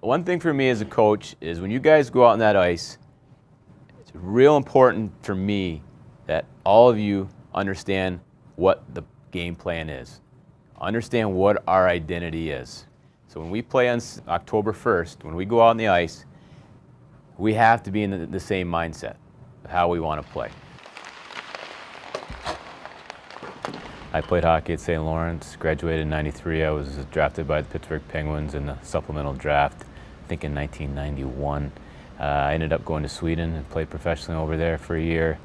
One thing for me as a coach is when you guys go out on that ice, it's real important for me that all of you understand what the game plan is. Understand what our identity is. So when we play on October 1st, when we go out on the ice, we have to be in the same mindset of how we want to play. I played hockey at St. Lawrence, graduated in '93. I was drafted by the Pittsburgh Penguins in the supplemental draft, I think in 1991. I ended up going to Sweden and played professionally over there for a year.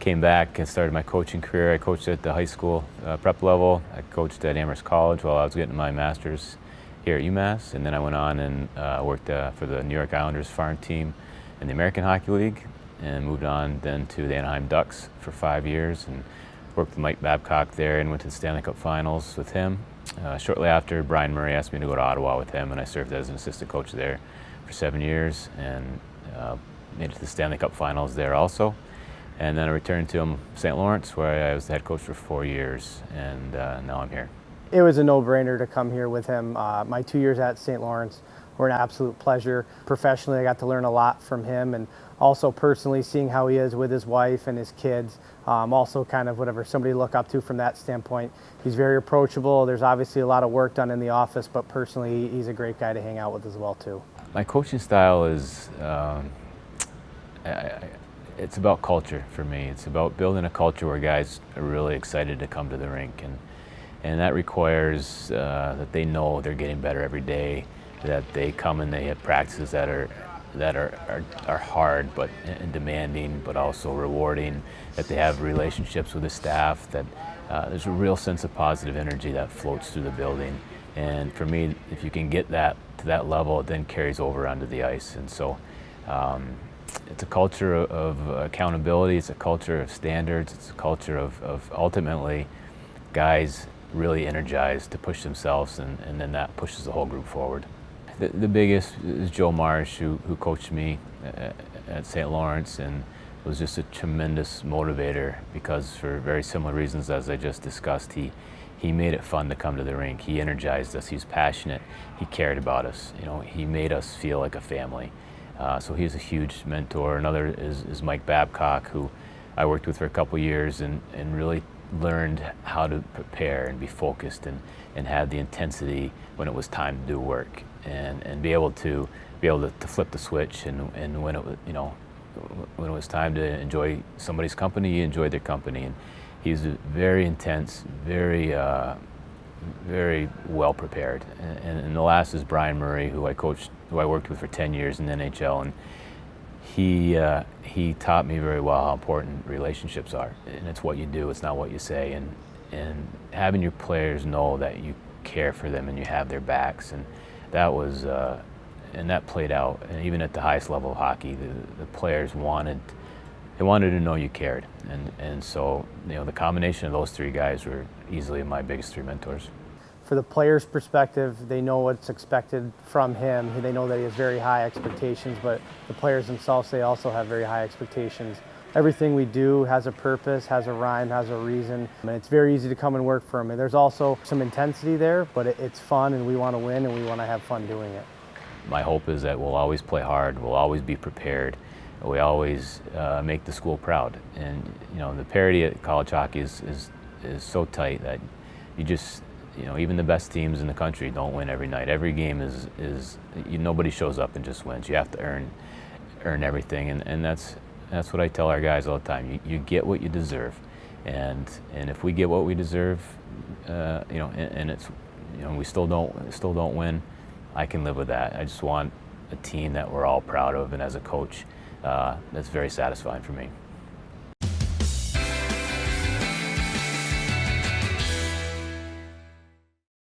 Came back and started my coaching career. I coached at the high school prep level. I coached at Amherst College while I was getting my master's here at UMass. And then I went on and worked for the New York Islanders farm team in the American Hockey League, and moved on then to the Anaheim Ducks for 5 years and worked with Mike Babcock there and went to the Stanley Cup Finals with him. Shortly after, Brian Murray asked me to go to Ottawa with him, and I served as an assistant coach there for 7 years and made it to the Stanley Cup Finals there also. And then I returned to St. Lawrence, where I was the head coach for 4 years, and now I'm here. It was a no-brainer to come here with him. My 2 years at St. Lawrence were an absolute pleasure. Professionally, I got to learn a lot from him, and also personally seeing how he is with his wife and his kids. Also kind of whatever somebody to look up to from that standpoint. He's very approachable. There's obviously a lot of work done in the office, but personally, he's a great guy to hang out with as well too. My coaching style is, it's about culture for me. It's about building a culture where guys are really excited to come to the rink, and that requires that they know they're getting better every day, that they come and they have practices that are hard but and demanding, but also rewarding, that they have relationships with the staff, that there's a real sense of positive energy that floats through the building. And for me, if you can get that to that level, it then carries over onto the ice. And so it's a culture of accountability, it's a culture of standards, it's a culture of ultimately guys really energized to push themselves, and then that pushes the whole group forward. The biggest is Joe Marsh, who coached me at St. Lawrence and was just a tremendous motivator, because for very similar reasons as I just discussed, he made it fun to come to the rink. He energized us, he was passionate, he cared about us. You know, he made us feel like a family. So he's a huge mentor. Another is Mike Babcock, who I worked with for a couple years and really learned how to prepare and be focused and have the intensity when it was time to do work, and be able to flip the switch, and when it was, you know, when it was time to enjoy somebody's company, you enjoyed their company. And he's very intense, very well prepared. And the last is Brian Murray, who I worked with for 10 years in the NHL, and he taught me very well how important relationships are. And it's what you do, it's not what you say. And having your players know that you care for them and you have their backs, and that was and that played out. And even at the highest level of hockey, the players wanted to know you cared. And so, you know, the combination of those three guys were easily my biggest three mentors. For the player's perspective, they know what's expected from him. They know that he has very high expectations, but the players themselves, they also have very high expectations. Everything we do has a purpose, has a rhyme, has a reason, and it's very easy to come and work for him. And there's also some intensity there, but it's fun, and we want to win, and we want to have fun doing it. My hope is that we'll always play hard, we'll always be prepared, we always make the school proud. And you know, the parity at college hockey is so tight that you just, you know, even the best teams in the country don't win every night. Every game nobody shows up and just wins. You have to earn everything, and that's what I tell our guys all the time. You get what you deserve, and if we get what we deserve, you know, and it's, you know, we still don't win, I can live with that. I just want a team that we're all proud of, and as a coach, that's very satisfying for me.